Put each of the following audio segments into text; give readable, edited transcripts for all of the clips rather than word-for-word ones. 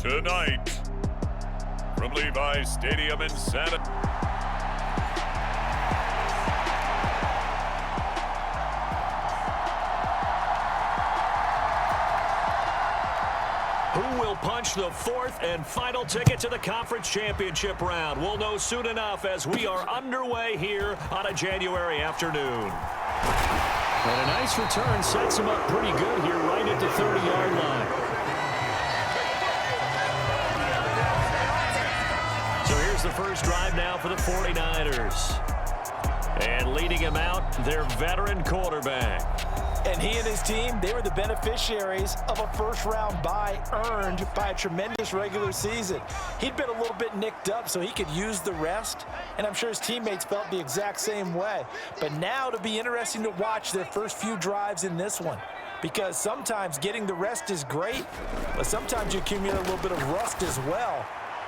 Tonight, from Levi's Stadium in Santa. Who will punch the fourth and final ticket to the conference championship round? We'll know soon enough as we are underway here on a January afternoon. And a nice return sets him up pretty good here right at the 30-yard line. So here's the first drive now for the 49ers. And leading him out, their veteran quarterback. And he and his team, they were the beneficiaries of a first-round bye earned by a tremendous regular season. He'd been a little bit nicked up, so he could use the rest, and I'm sure his teammates felt the exact same way. But now it'll be interesting to watch their first few drives in this one, because sometimes getting the rest is great, but sometimes you accumulate a little bit of rust as well.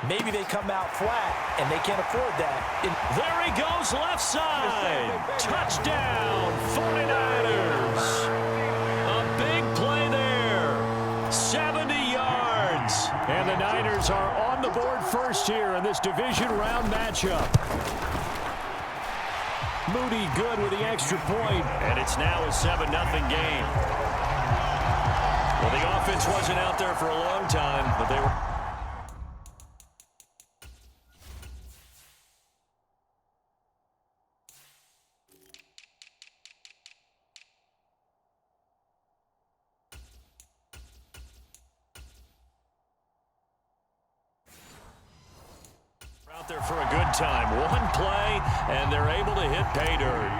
Maybe they come out flat, and they can't afford that. There he goes, left side. Touchdown, 49ers. A big play there. 70 yards. And the Niners are on the board first here in this division round matchup. Moody good with the extra point. And it's now a 7-0 game. Well, the offense wasn't out there for a long time, but they were... out there for a good time. One play, and they're able to hit pay dirt.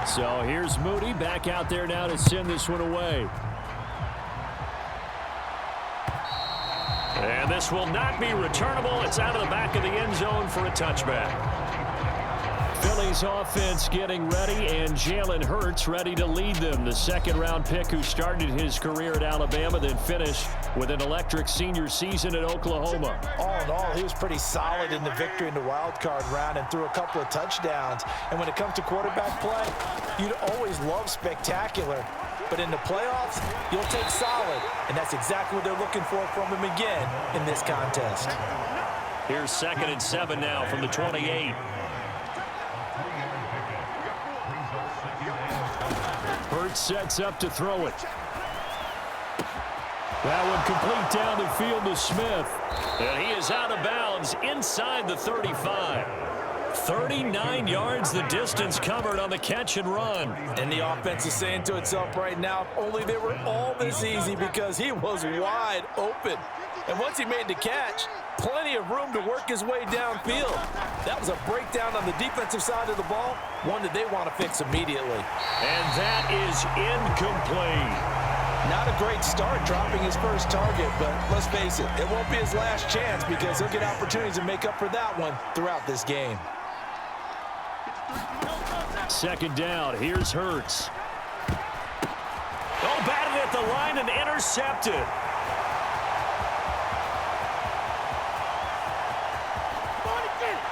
So here's Moody back out there now to send this one away. And this will not be returnable. It's out of the back of the end zone for a touchback. Philly's offense getting ready, and Jalen Hurts ready to lead them. The second-round pick who started his career at Alabama, then finished with an electric senior season at Oklahoma. All in all, he was pretty solid in the victory in the wild card round and threw a couple of touchdowns. And when it comes to quarterback play, you'd always love spectacular. But in the playoffs, you'll take solid. And that's exactly what they're looking for from him again in this contest. Here's 2nd and 7 now from the 28. Hurts sets up to throw it. That one complete down the field to Smith. And he is out of bounds inside the 35. 39 yards the distance covered on the catch and run. And the offense is saying to itself right now, if only they were all this easy, because he was wide open. And once he made the catch, plenty of room to work his way downfield. That was a breakdown on the defensive side of the ball, one that they want to fix immediately. And that is incomplete. Not a great start dropping his first target, but let's face it, it won't be his last chance because he'll get opportunities to make up for that one throughout this game. Second down, here's Hurts. Oh, batted at the line and intercepted.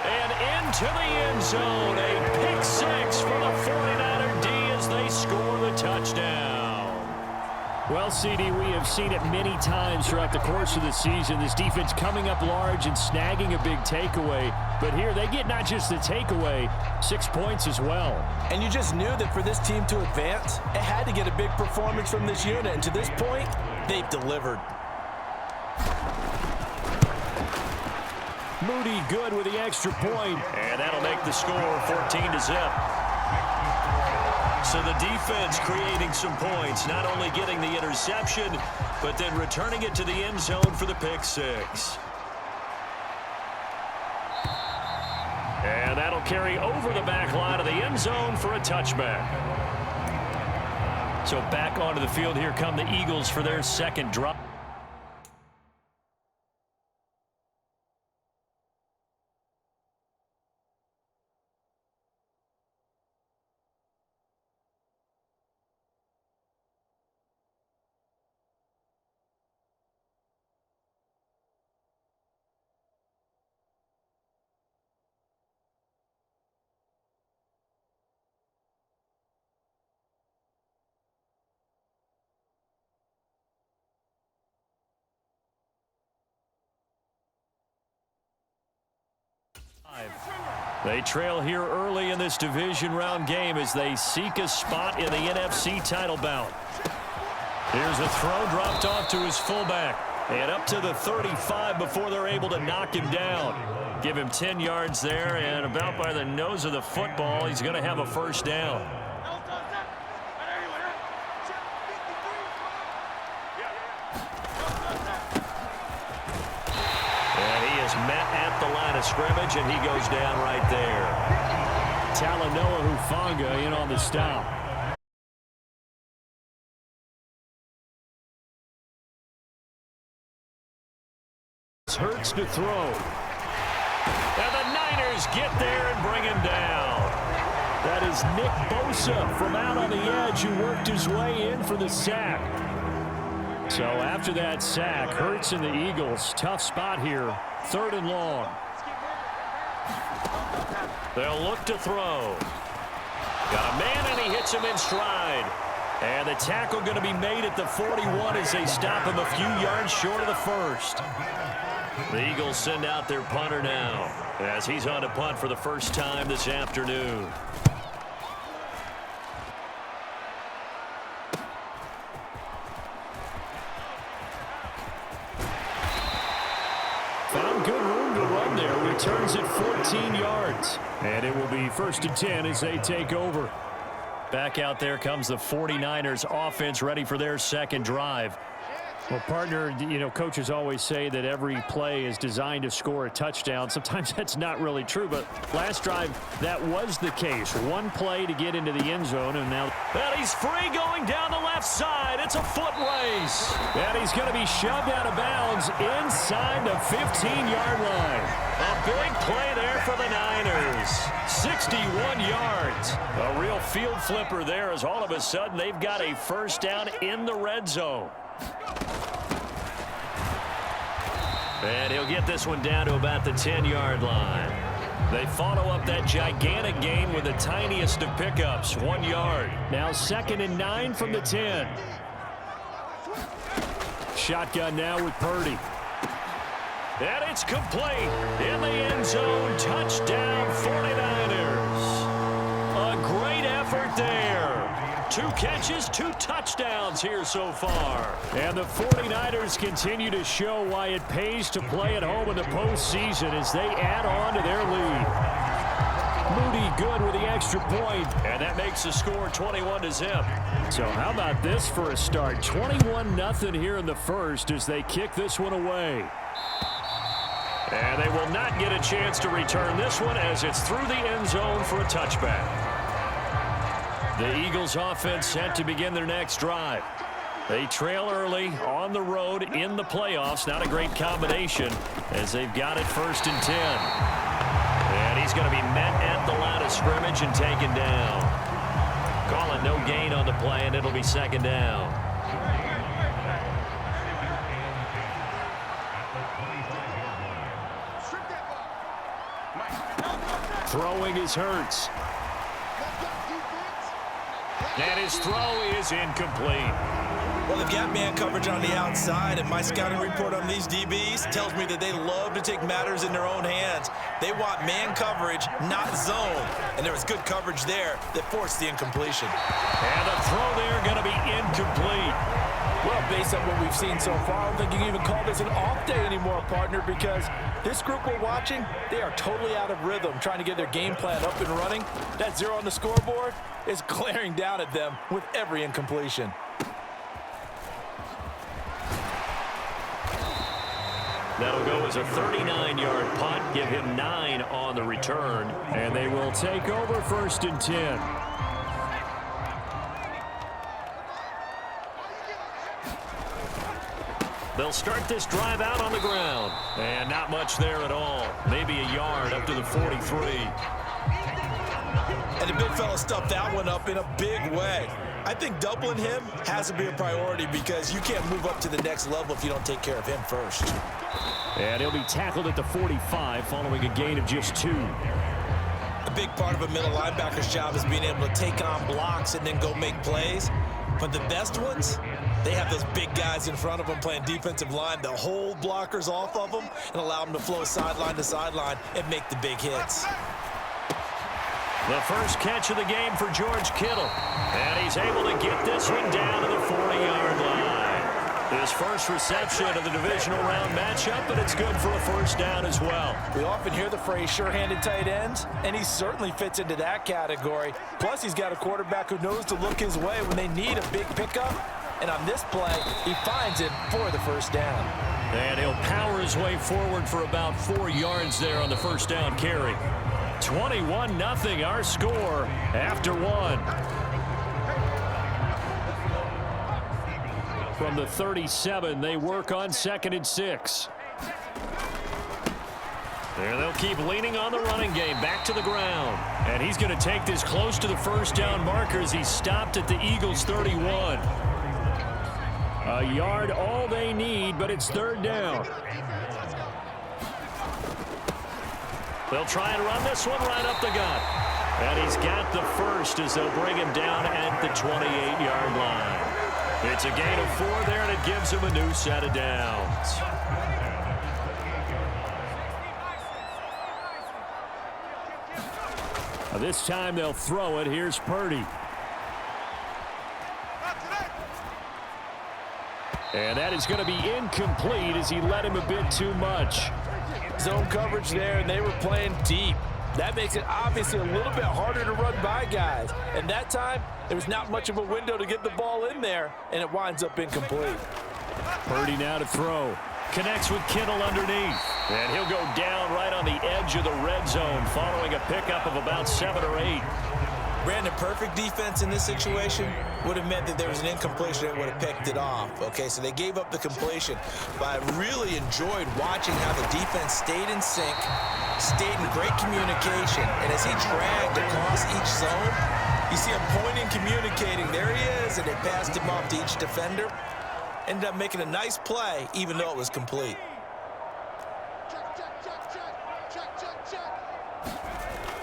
And into the end zone, a pick six for the 49er D as they score the touchdown. Well, CD, we have seen it many times throughout the course of the season. This defense coming up large and snagging a big takeaway. But here they get not just the takeaway, 6 points as well. And you just knew that for this team to advance, it had to get a big performance from this unit. And to this point, they've delivered. Moody good with the extra point. And that'll make the score 14-0. So the defense creating some points, not only getting the interception, but then returning it to the end zone for the pick six. And that'll carry over the back line of the end zone for a touchback. So back onto the field, here come the Eagles for their second drive. They trail here early in this division round game as they seek a spot in the NFC title bout. Here's a throw dropped off to his fullback. And up to the 35 before they're able to knock him down. Give him 10 yards there, and about by the nose of the football, he's going to have a first down. And he is met at the line of scrimmage, and he goes down right there. Talanoa Hufanga in on the stop. Hurts to throw. And the Niners get there and bring him down. That is Nick Bosa from out on the edge who worked his way in for the sack. So after that sack, Hurts and the Eagles, tough spot here, 3rd and long. They'll look to throw. Got a man, and he hits him in stride. And the tackle going to be made at the 41 as they stop him a few yards short of the first. The Eagles send out their punter now as he's on to punt for the first time this afternoon. Found good room to run there. Returns it 14 yards. And it will be 1st and 10 as they take over. Back out there comes the 49ers offense ready for their second drive. Well, partner, you know, coaches always say that every play is designed to score a touchdown. Sometimes that's not really true, but last drive, that was the case. One play to get into the end zone, and now he's free going down the left side. It's a foot race. And he's going to be shoved out of bounds inside the 15-yard line. A big play there for the Niners. 61 yards. A real field flipper there as all of a sudden they've got a first down in the red zone. And he'll get this one down to about the 10-yard line. They follow up that gigantic gain with the tiniest of pickups, 1 yard. Now 2nd and 9 from the 10. Shotgun now with Purdy. And it's complete in the end zone. Touchdown 49ers. A great effort there. 2 catches, 2 touchdowns here so far. And the 49ers continue to show why it pays to play at home in the postseason as they add on to their lead. Moody good with the extra point, and that makes the score 21-0. So how about this for a start? 21-0 here in the first as they kick this one away. And they will not get a chance to return this one as it's through the end zone for a touchback. The Eagles offense set to begin their next drive. They trail early on the road in the playoffs. Not a great combination as they've got it 1st and 10. And he's going to be met at the line of scrimmage and taken down. Calling no gain on the play, and it'll be 2nd down. Throwing is Hurts. And his throw is incomplete. Well, they've got man coverage on the outside, and my scouting report on these DBs tells me that they love to take matters in their own hands. They want man coverage, not zone. And there was good coverage there that forced the incompletion. And the throw there going to be incomplete. Well, based on what we've seen so far, I don't think you can even call this an off day anymore, partner, because this group we're watching, they are totally out of rhythm, trying to get their game plan up and running. That 0 on the scoreboard is glaring down at them with every incompletion. That'll go as a 39-yard punt, give him 9 on the return, and they will take over 1st and 10. They'll start this drive out on the ground. And not much there at all. Maybe a yard up to the 43. And the big fella stuffed that one up in a big way. I think doubling him has to be a priority because you can't move up to the next level if you don't take care of him first. And he'll be tackled at the 45 following a gain of just 2. A big part of a middle linebacker's job is being able to take on blocks and then go make plays. But the best ones, They have those big guys in front of them playing defensive line. They'll hold blockers off of them and allow them to flow sideline to sideline and make the big hits. The first catch of the game for George Kittle. And he's able to get this one down to the 40-yard line. His first reception of the divisional round matchup, but it's good for a first down as well. We often hear the phrase sure-handed tight ends, and he certainly fits into that category. Plus, he's got a quarterback who knows to look his way when they need a big pickup. And on this play, he finds it for the first down. And he'll power his way forward for about 4 yards there on the first down carry. 21-0 our score after one. From the 37, they work on 2nd and 6. There they'll keep leaning on the running game back to the ground. And he's going to take this close to the first down marker as he stopped at the Eagles' 31. A yard all they need, but it's 3rd down. They'll try and run this one right up the gut. And he's got the first as they'll bring him down at the 28-yard line. It's a gain of 4 there, and it gives him a new set of downs. This time they'll throw it. Here's Purdy. And that is going to be incomplete as he led him a bit too much. Zone coverage there, and they were playing deep. That makes it obviously a little bit harder to run by guys. And that time, there was not much of a window to get the ball in there, and it winds up incomplete. Purdy now to throw. Connects with Kittle underneath. And he'll go down right on the edge of the red zone following a pickup of about 7 or 8. Brandon, perfect defense in this situation would have meant that there was an incompletion that would have picked it off. Okay, so they gave up the completion. But I really enjoyed watching how the defense stayed in sync, stayed in great communication. And as he dragged across each zone, you see him pointing, communicating. There he is, and they passed him off to each defender. Ended up making a nice play, even though it was complete.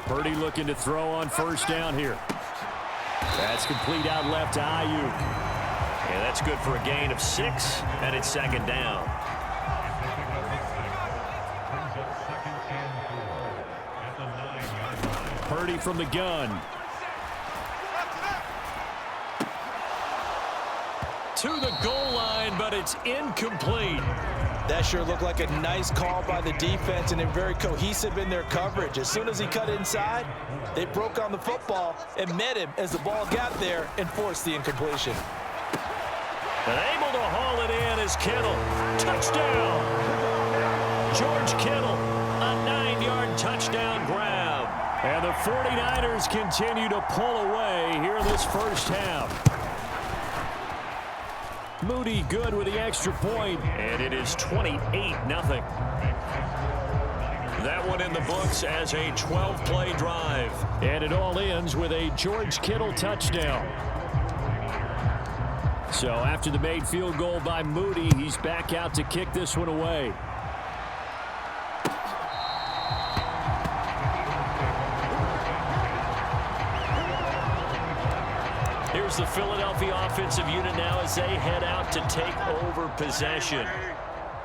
Purdy looking to throw on first down here. That's complete out left to Ayuk. And that's good for a gain of 6, and it's 2nd down. Purdy from the gun. To the goal line, but it's incomplete. That sure looked like a nice call by the defense, and they're very cohesive in their coverage. As soon as he cut inside, they broke on the football and met him as the ball got there and forced the incompletion. And able to haul it in is Kittle. Touchdown! George Kittle, a 9-yard touchdown grab. And the 49ers continue to pull away here in this first half. Moody good with the extra point, and it is 28-0. That one in the books as a 12-play drive. And it all ends with a George Kittle touchdown. So after the made field goal by Moody, he's back out to kick this one away. Here's the Philadelphia offensive unit now as they head out to take over possession.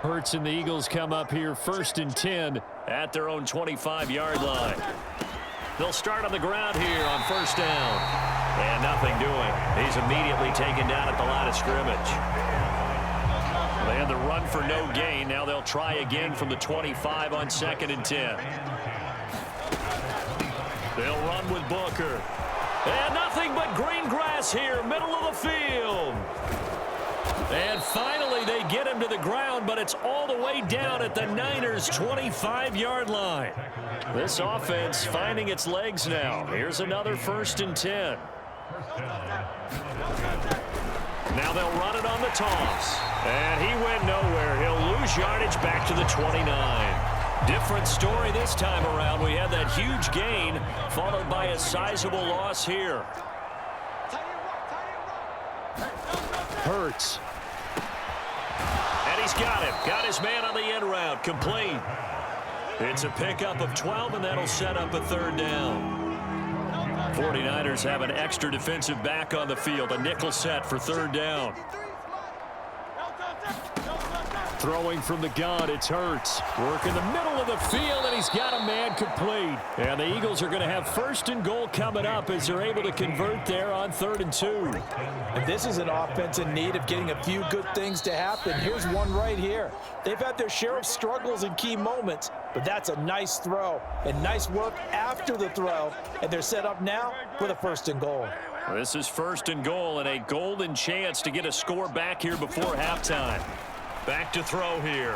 Hurts and the Eagles come up here 1st and 10 at their own 25-yard line. They'll start on the ground here on first down. And nothing doing. He's immediately taken down at the line of scrimmage. They had the run for no gain. Now they'll try again from the 25 on 2nd and 10. They'll run with Booker. And nothing but green grass here, middle of the field. And finally, they get him to the ground, but it's all the way down at the Niners' 25-yard line. This offense finding its legs now. Here's another 1st and 10. Now they'll run it on the toss. And he went nowhere. He'll lose yardage back to the 29. Different story this time around. We had that huge gain followed by a sizable loss here. Hurts. And he's got him. Got his man on the end route. Complete. It's a pickup of 12, and that'll set up a 3rd down. 49ers have an extra defensive back on the field. A nickel set for 3rd down. Throwing from the gun, it's Hurts. Working the middle of the field, and he's got a man complete. And the Eagles are going to have 1st and goal coming up as they're able to convert there on 3rd and 2. And this is an offense in need of getting a few good things to happen. Here's one right here. They've had their share of struggles in key moments, but that's a nice throw and nice work after the throw. And they're set up now with a 1st and goal. This is 1st and goal and a golden chance to get a score back here before halftime. Back to throw here.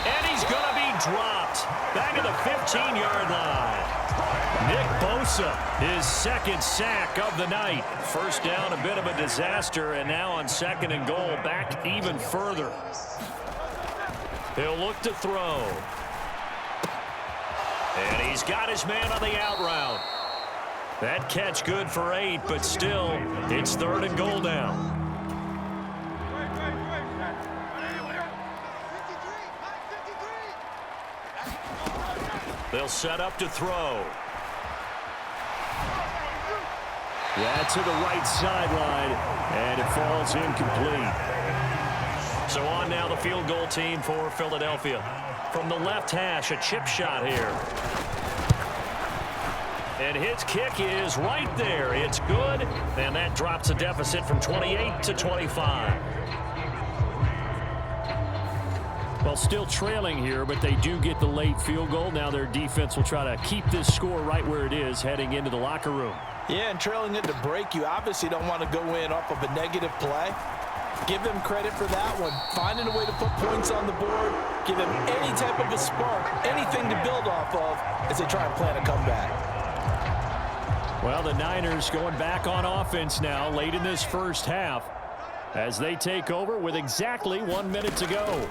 And he's going to be dropped. Back at the 15-yard line. Nick Bosa, his 2nd sack of the night. First down, a bit of a disaster, and now on 2nd and goal, back even further. He'll look to throw. And he's got his man on the out route. That catch good for 8, but still, it's 3rd and goal now. They'll set up to throw. Yeah, to the right sideline, and it falls incomplete. So on now the field goal team for Philadelphia. From the left hash, a chip shot here. And his kick is right there. It's good, and that drops a deficit from 28 to 25. Well, still trailing here, but they do get the late field goal. Now their defense will try to keep this score right where it is heading into the locker room. Yeah, and trailing it to break, you obviously don't want to go in off of a negative play. Give them credit for that one. Finding a way to put points on the board, give them any type of a spark, anything to build off of as they try and plan a comeback. Well, the Niners going back on offense now late in this first half as they take over with exactly 1 minute to go.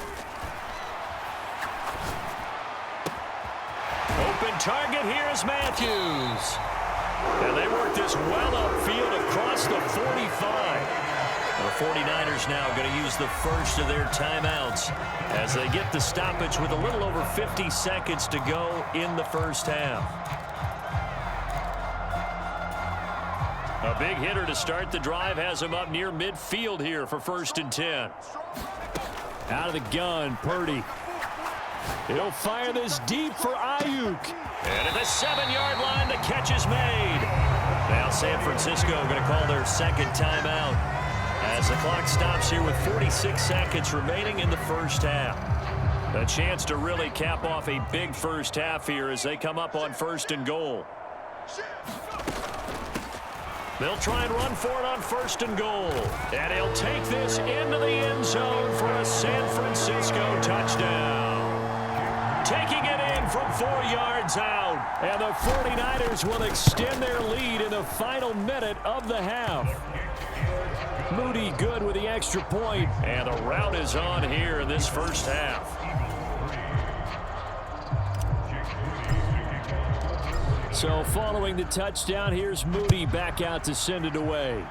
Open target, here's Matthews. And they work this well upfield across the 45. The 49ers now going to use the first of their timeouts as they get the stoppage with a little over 50 seconds to go in the first half. A big hitter to start the drive has him up near midfield here for 1st and 10. Out of the gun, Purdy. He'll fire this deep for Ayuk. And at the 7-yard line, the catch is made. Now San Francisco going to call their 2nd timeout as the clock stops here with 46 seconds remaining in the first half. A chance to really cap off a big first half here as they come up on 1st and goal. They'll try and run for it on 1st and goal. And he'll take this into the end zone for a San Francisco touchdown. Taking it in from 4 yards out. And the 49ers will extend their lead in the final minute of the half. Moody good with the extra point. And the rout is on here in this first half. So following the touchdown, here's Moody back out to send it away.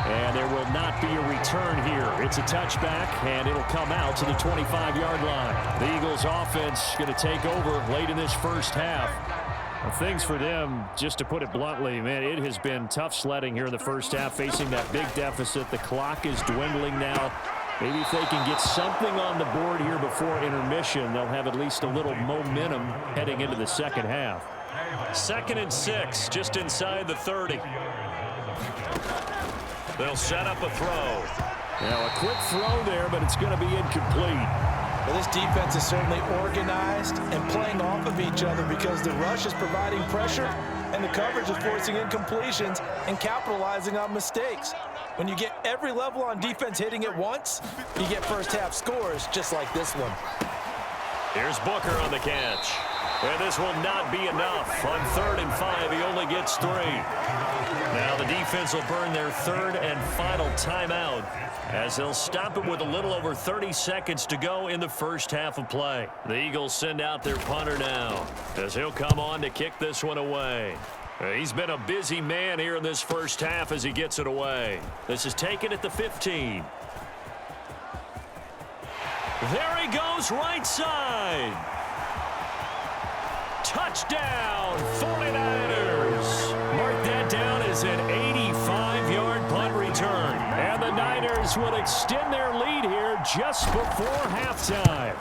And there will not be a return here. It's a touchback, and it'll come out to the 25-yard line. The Eagles offense going to take over late in this first half. Well, things for them, just to put it bluntly, man, it has been tough sledding here in the first half, facing that big deficit. The clock is dwindling now. Maybe if they can get something on the board here before intermission, they'll have at least a little momentum heading into the second half. 2nd and 6, just inside the 30. They'll set up a throw. Now a quick throw there, but it's going to be incomplete. Well, this defense is certainly organized and playing off of each other because the rush is providing pressure and the coverage is forcing incompletions and capitalizing on mistakes. When you get every level on defense hitting at once, you get first half scores just like this one. Here's Booker on the catch. And this will not be enough. On 3rd and 5, he only gets 3. Now the defense will burn their 3rd and final timeout as they'll stop it with a little over 30 seconds to go in the first half of play. The Eagles send out their punter now as he'll come on to kick this one away. He's been a busy man here in this first half as he gets it away. This is taken at the 15. There he goes, right side. Touchdown, 49ers. Mark that down as an 85-yard punt return. the Niners will extend their lead here just before halftime.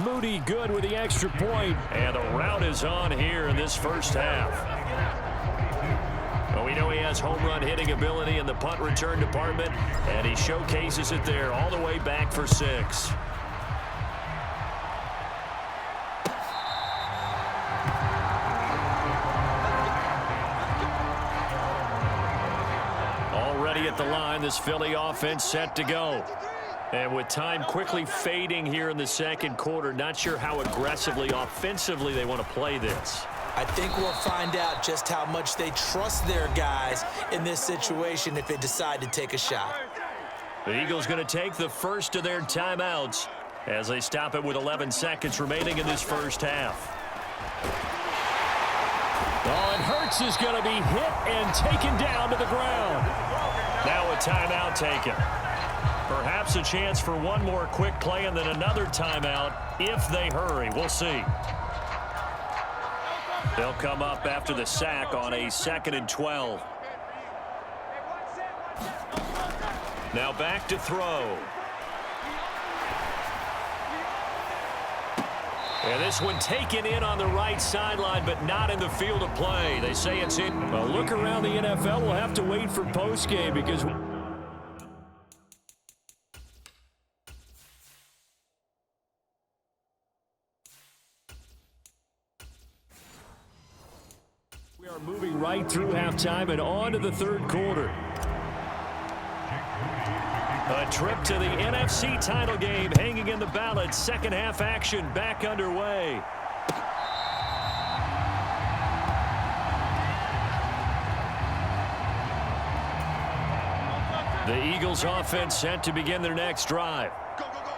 Moody good with the extra point, and the route is on here in this first half. Well, we know he has home run hitting ability in the punt return department, and he showcases it there all the way back for 6. Already at the line, this Philly offense set to go. And with time quickly fading here in the second quarter, not sure how aggressively, offensively they want to play this. I think we'll find out just how much they trust their guys in this situation if they decide to take a shot. The Eagles going to take the first of their timeouts as they stop it with 11 seconds remaining in this first half. Oh, and Hurts is going to be hit and taken down to the ground. Now a timeout taken. Perhaps a chance for one more quick play and then another timeout if they hurry. We'll see. They'll come up after the sack on a 2nd and 12. Now back to throw. And this one taken in on the right sideline, but not in the field of play. They say it's in. Well, look around the NFL. We'll have to wait for postgame because we are moving right through halftime and on to the third quarter. A trip to the NFC title game hanging in the balance. Second half action back underway. The Eagles offense set to begin their next drive.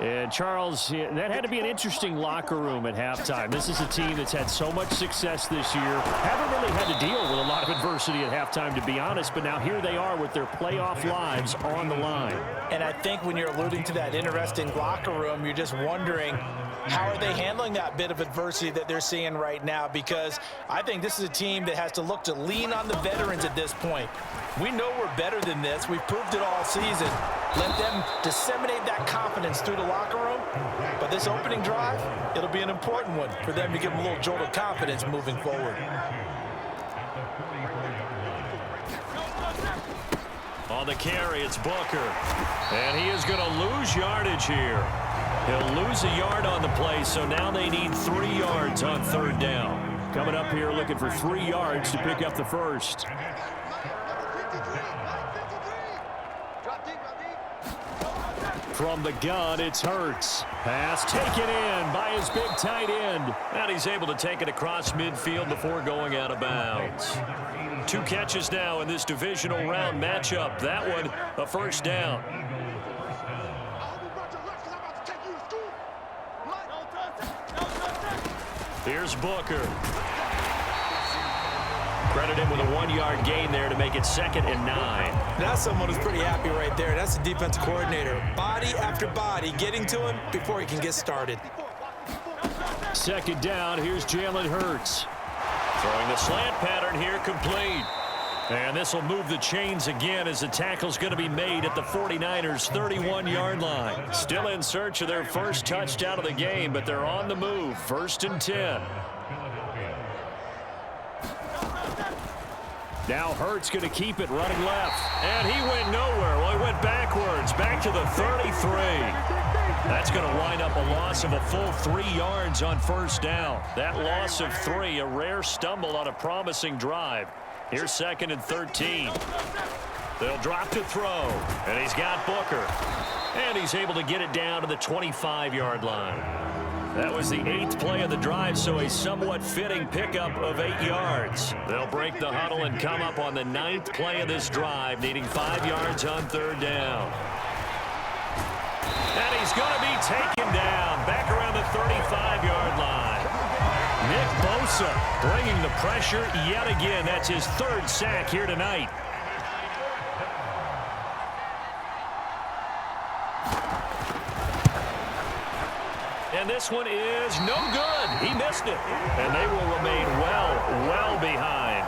And Charles, that had to be an interesting locker room at halftime. This is a team that's had so much success this year. Haven't really had to deal with a lot of adversity at halftime, to be honest, but now here they are with their playoff lives on the line. And I think when you're alluding to that interesting locker room, you're just wondering, how are they handling that bit of adversity that they're seeing right now? Because I think this is a team that has to look to lean on the veterans at this point. We know we're better than this. We've proved it all season. Let them disseminate that confidence through the locker room. But this opening drive, it'll be an important one for them to give them a little jolt of confidence moving forward. On the carry, it's Booker. And he is going to lose yardage here. He'll lose a yard on the play, so now they need 3 yards on 3rd down. Coming up here looking for 3 yards to pick up the first. From the gun, it's Hurts. Pass taken in by his big tight end. And he's able to take it across midfield before going out of bounds. 2 catches now in this divisional round matchup. That one, a first down. Here's Booker. Credit him with a 1-yard gain there to make it 2nd and 9. That's someone who's pretty happy right there. That's the defensive coordinator. Body after body getting to him before he can get started. 2nd down, here's Jalen Hurts. Throwing the slant pattern here, complete. And this will move the chains again as the tackle's going to be made at the 49ers' 31-yard line. Still in search of their first touchdown of the game, but they're on the move. 1st and 10. Now Hurts going to keep it running left. And he went nowhere. Well, he went backwards, back to the 33. That's going to wind up a loss of a full 3 yards on 1st down. That loss of 3, a rare stumble on a promising drive. Here's 2nd and 13. They'll drop to throw. And he's got Booker. And he's able to get it down to the 25-yard line. That was the 8th play of the drive, so a somewhat fitting pickup of 8 yards. They'll break the huddle and come up on the 9th play of this drive, needing 5 yards on 3rd down. And he's going to be taken down, back around the 35-yard line. Nick Bosa bringing the pressure yet again. That's his 3rd sack here tonight. And this one is no good. He missed it. And they will remain well behind.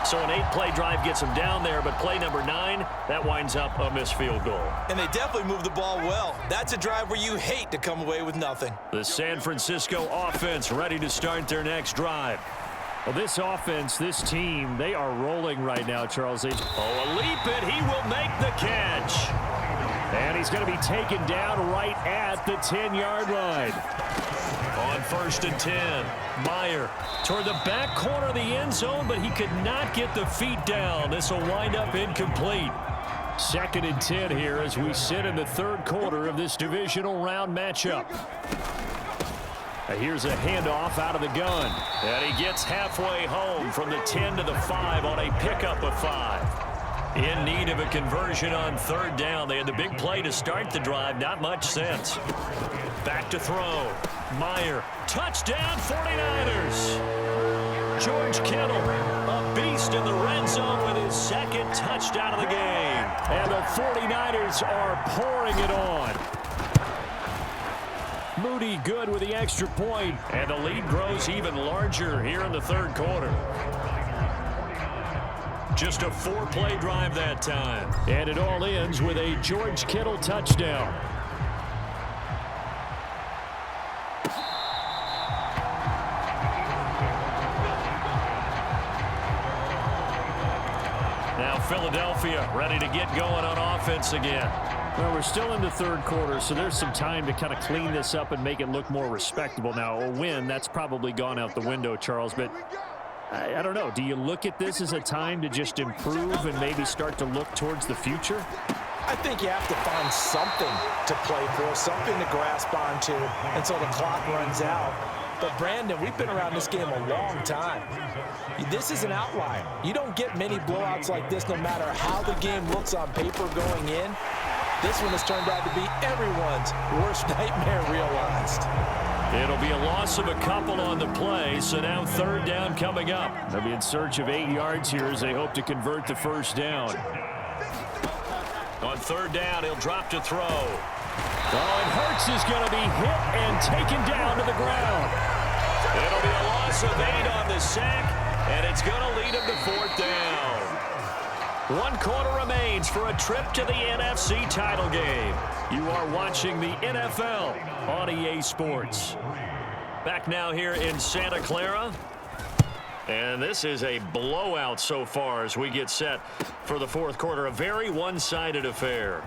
So an 8-play drive gets them down there, but play number 9, that winds up a missed field goal. And they definitely moved the ball well. That's a drive where you hate to come away with nothing. The San Francisco offense ready to start their next drive. Well, this offense, this team, they are rolling right now, Charles. A leap, and he will make the catch. And he's going to be taken down right at the 10-yard line. On 1st and 10, Meyer toward the back corner of the end zone, but he could not get the feet down. This will wind up incomplete. 2nd and 10 here as we sit in the 3rd quarter of this divisional round matchup. Here's a handoff out of the gun. And he gets halfway home from the 10 to the 5 on a pickup of 5. In need of a conversion on 3rd down. They had the big play to start the drive. Not much sense. Back to throw. Meyer. Touchdown 49ers. George Kittle, a beast in the red zone with his 2nd touchdown of the game. And the 49ers are pouring it on. Moody good with the extra point. And the lead grows even larger here in the 3rd quarter. Just a 4-play drive that time. And it all ends with a George Kittle touchdown. Now Philadelphia ready to get going on offense again. Well, we're still in the 3rd quarter, so there's some time to kind of clean this up and make it look more respectable. Now, a win, that's probably gone out the window, Charles, but I don't know. Do you look at this as a time to just improve and maybe start to look towards the future? I think you have to find something to play for, something to grasp onto until the clock runs out. But, Brandon, we've been around this game a long time. This is an outlier. You don't get many blowouts like this no matter how the game looks on paper going in. This one has turned out to be everyone's worst nightmare realized. It'll be a loss of a couple on the play, so now 3rd down coming up. They'll be in search of 8 yards here as they hope to convert the 1st down. On 3rd down, he'll drop to throw. Oh, and Hurts is going to be hit and taken down to the ground. It'll be a loss of 8 on the sack, and it's going to lead him to 4th down. 1 quarter remains for a trip to the NFC title game. You are watching the NFL on EA Sports. Back now here in Santa Clara. And this is a blowout so far as we get set for the 4th quarter. A very one-sided affair.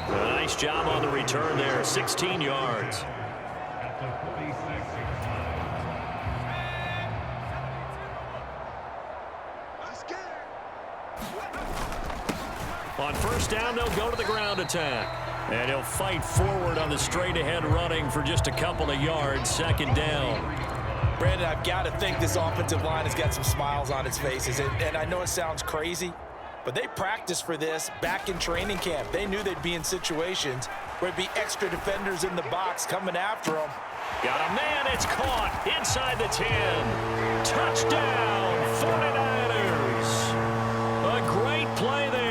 A nice job on the return there. 16 yards. On 1st down, they'll go to the ground attack. And he'll fight forward on the straight-ahead running for just a couple of yards. 2nd down. Brandon, I've got to think this offensive line has got some smiles on its faces. And I know it sounds crazy, but they practiced for this back in training camp. They knew they'd be in situations where there'd be extra defenders in the box coming after them. Got a man. It's caught inside the 10. Touchdown, 49ers. A great play there.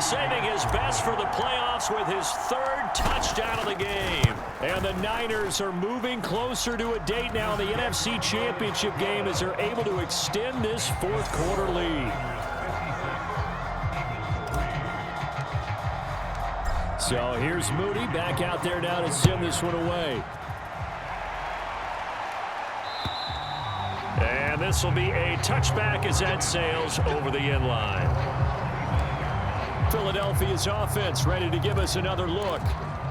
Saving his best for the playoffs with his 3rd touchdown of the game. And the Niners are moving closer to a date now in the NFC Championship game as they're able to extend this 4th quarter lead. So here's Moody back out there now to send this one away. And this will be a touchback as that sails over the end line. Philadelphia's offense ready to give us another look.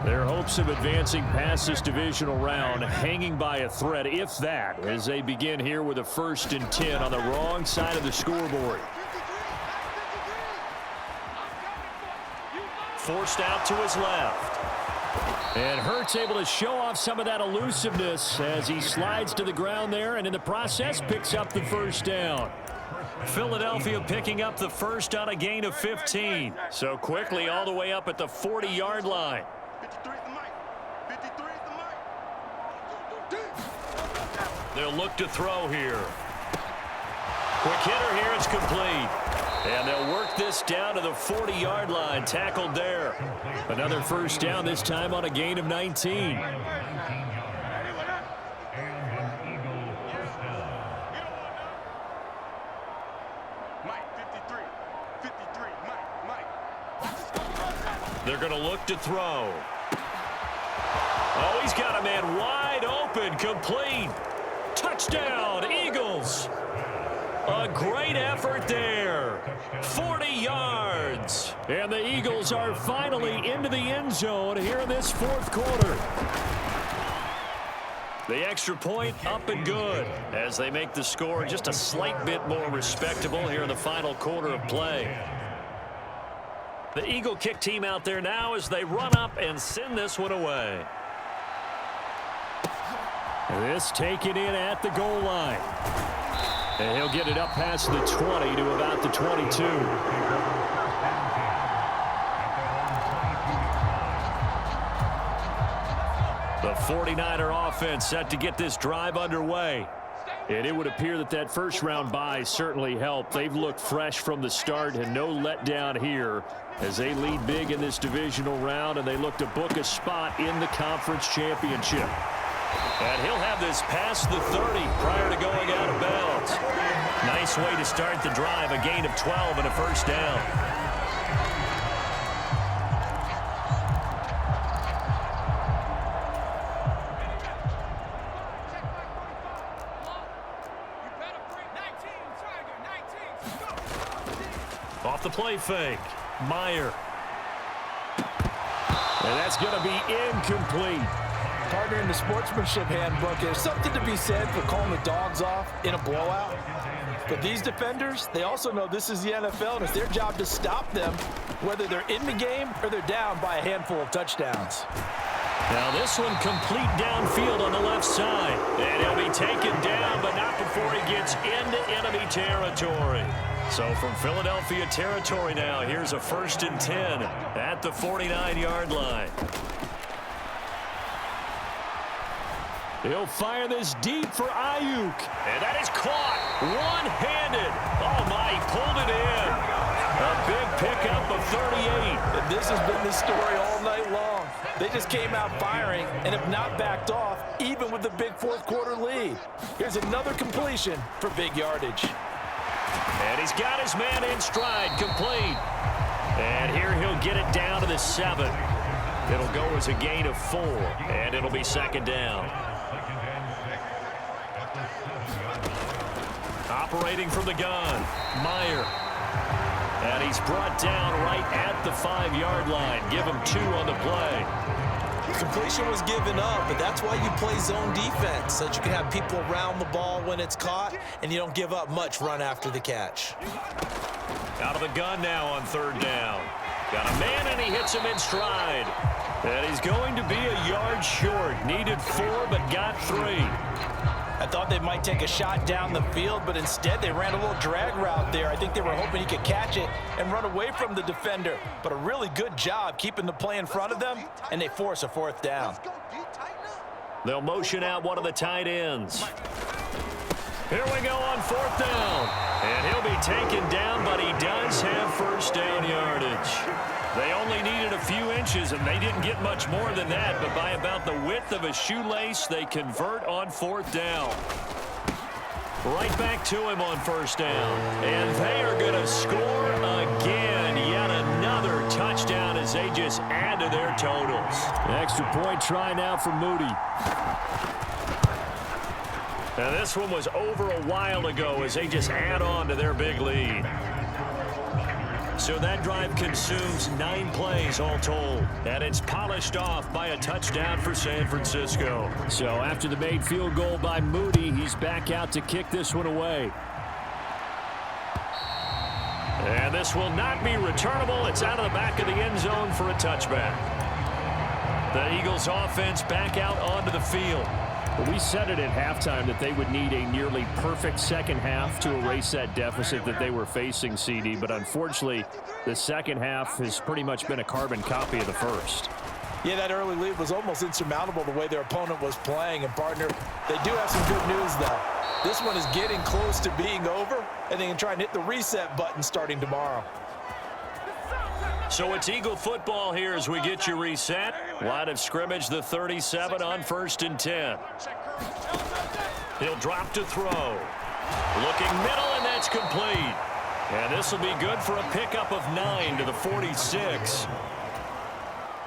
Their hopes of advancing past this divisional round hanging by a thread, if that, as they begin here with a 1st and 10 on the wrong side of the scoreboard. Forced out to his left. And Hurts able to show off some of that elusiveness as he slides to the ground there and in the process picks up the 1st down. Philadelphia picking up the 1st on a gain of 15. So quickly all the way up at the 40-yard line. They'll look to throw here. Quick hitter here. It's complete. And they'll work this down to the 40-yard line. Tackled there. Another 1st down, this time on a gain of 19. They're going to look to throw. Oh, he's got a man wide open, complete. Touchdown, Eagles. A great effort there. 40 yards. And the Eagles are finally into the end zone here in this fourth quarter. The extra point up and good as they make the score just a slight bit more respectable here in the final quarter of play. The Eagle kick team out there now as they run up and send this one away. This taken in at the goal line. And he'll get it up past the 20 to about the 22. The 49er offense set to get this drive underway. And it would appear that that first-round bye certainly helped. They've looked fresh from the start and no letdown here as they lead big in this divisional round, and they look to book a spot in the conference championship. And he'll have this past the 30 prior to going out of bounds. Nice way to start the drive, a gain of 12 and a first down. Off the play fake, Meyer. And that's going to be incomplete. Partner, in the sportsmanship handbook, there's something to be said for calling the dogs off in a blowout. But these defenders, they also know this is the NFL, and it's their job to stop them, whether they're in the game or they're down by a handful of touchdowns. Now this one complete downfield on the left side. And he'll be taken down, but not before he gets into enemy territory. So from Philadelphia territory now, here's a 1st and 10 at the 49-yard line. He'll fire this deep for Ayuk. And that is caught one-handed. Oh, my, he pulled it in. A big pickup of 38. And this has been the story all night long. They just came out firing and have not backed off, even with the big fourth quarter lead. Here's another completion for big yardage. And he's got his man in stride, complete. And here he'll get it down to the 7. It'll go as a gain of 4, and it'll be second down. Operating from the gun, Meyer. And he's brought down right at the 5-yard line. Give him 2 on the play. Completion was given up, but that's why you play zone defense, so that you can have people around the ball when it's caught, and you don't give up much run after the catch. Out of the gun now on 3rd down. Got a man, and he hits him in stride. And he's going to be a yard short. Needed 4, but got 3. I thought they might take a shot down the field, but instead they ran a little drag route there. I think they were hoping he could catch it and run away from the defender. But a really good job keeping the play in front of them, and they force a 4th down. They'll motion out one of the tight ends. Here we go on 4th down. And he'll be taken down, but he does have first down yardage. They only needed a few inches, and they didn't get much more than that. But by about the width of a shoelace, they convert on 4th down. Right back to him on 1st down. And they are going to score again. Yet another touchdown as they just add to their totals. An extra point try now for Moody. Now this one was over a while ago as they just add on to their big lead. So that drive consumes 9 plays all told. And it's polished off by a touchdown for San Francisco. So after the made field goal by Moody, he's back out to kick this one away. And this will not be returnable. It's out of the back of the end zone for a touchback. The Eagles offense back out onto the field. Well, we said it at halftime that they would need a nearly perfect second half to erase that deficit that they were facing, CD. But unfortunately, the second half has pretty much been a carbon copy of the first. Yeah, that early lead was almost insurmountable the way their opponent was playing. And, partner, they do have some good news, though. This one is getting close to being over, and they can try and hit the reset button starting tomorrow. So it's Eagle football here as we get you reset. Line of scrimmage, the 37 on 1st and 10. He'll drop to throw. Looking middle, and that's complete. And this will be good for a pickup of 9 to the 46.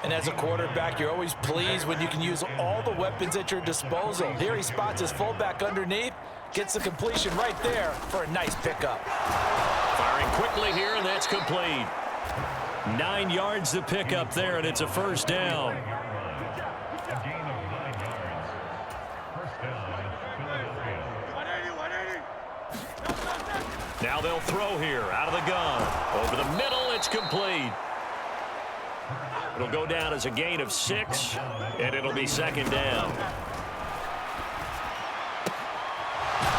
And as a quarterback, you're always pleased when you can use all the weapons at your disposal. Here he spots his fullback underneath, gets the completion right there for a nice pickup. Firing quickly here, and that's complete. 9 yards to pick up there, and it's a first down. Now they'll throw here out of the gun. Over the middle, it's complete. It'll go down as a gain of 6, and it'll be second down.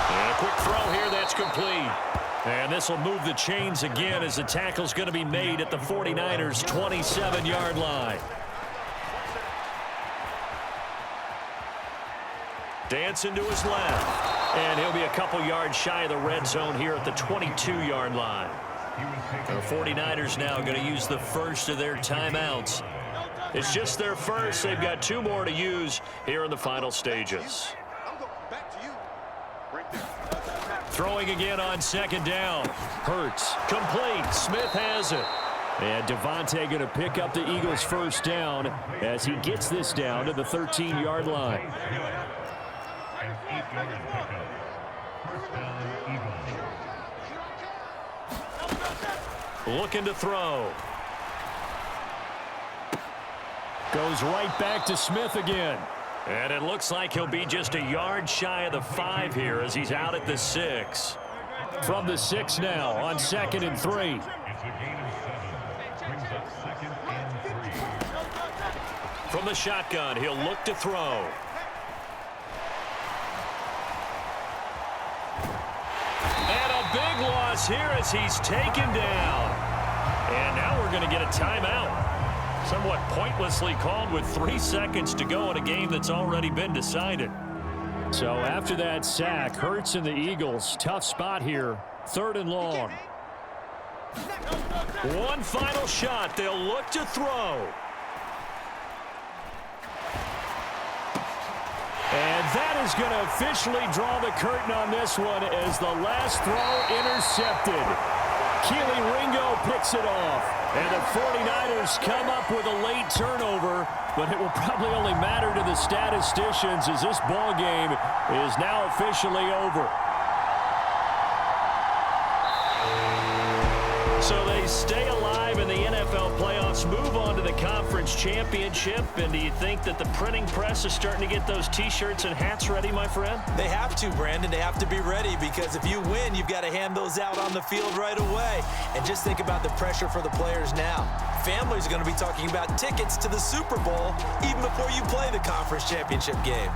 And a quick throw here, that's complete. And this will move the chains again as the tackle's going to be made at the 49ers' 27-yard line. Dancing to his left. And he'll be a couple yards shy of the red zone here at the 22-yard line. The 49ers now going to use the first of their timeouts. It's just their first. They've got 2 more to use here in the final stages. Throwing again on second down. Hurts. Complete. Smith has it. And Devontae going to pick up the Eagles' first down as he gets this down to the 13-yard line. Looking to throw. Goes right back to Smith again. And it looks like he'll be just a yard shy of the 5 here as he's out at the 6. From the 6 now on 2nd and 3. From the shotgun, he'll look to throw. Big loss here as he's taken down. And now we're going to get a timeout. Somewhat pointlessly called with 3 seconds to go in a game that's already been decided. So after that sack, Hurts and the Eagles, tough spot here. 3rd and long. One final shot. They'll look to throw. And that is going to officially draw the curtain on this one as the last throw intercepted. Keely Ringo picks it off. And the 49ers come up with a late turnover, but it will probably only matter to the statisticians as this ball game is now officially over. So they stay alive in the NFL playoffs, move on to the conference championship. And do you think that the printing press is starting to get those T-shirts and hats ready, my friend? They have to, Brandon. They have to be ready because if you win, you've got to hand those out on the field right away. And just think about the pressure for the players now. Families are going to be talking about tickets to the Super Bowl even before you play the conference championship game.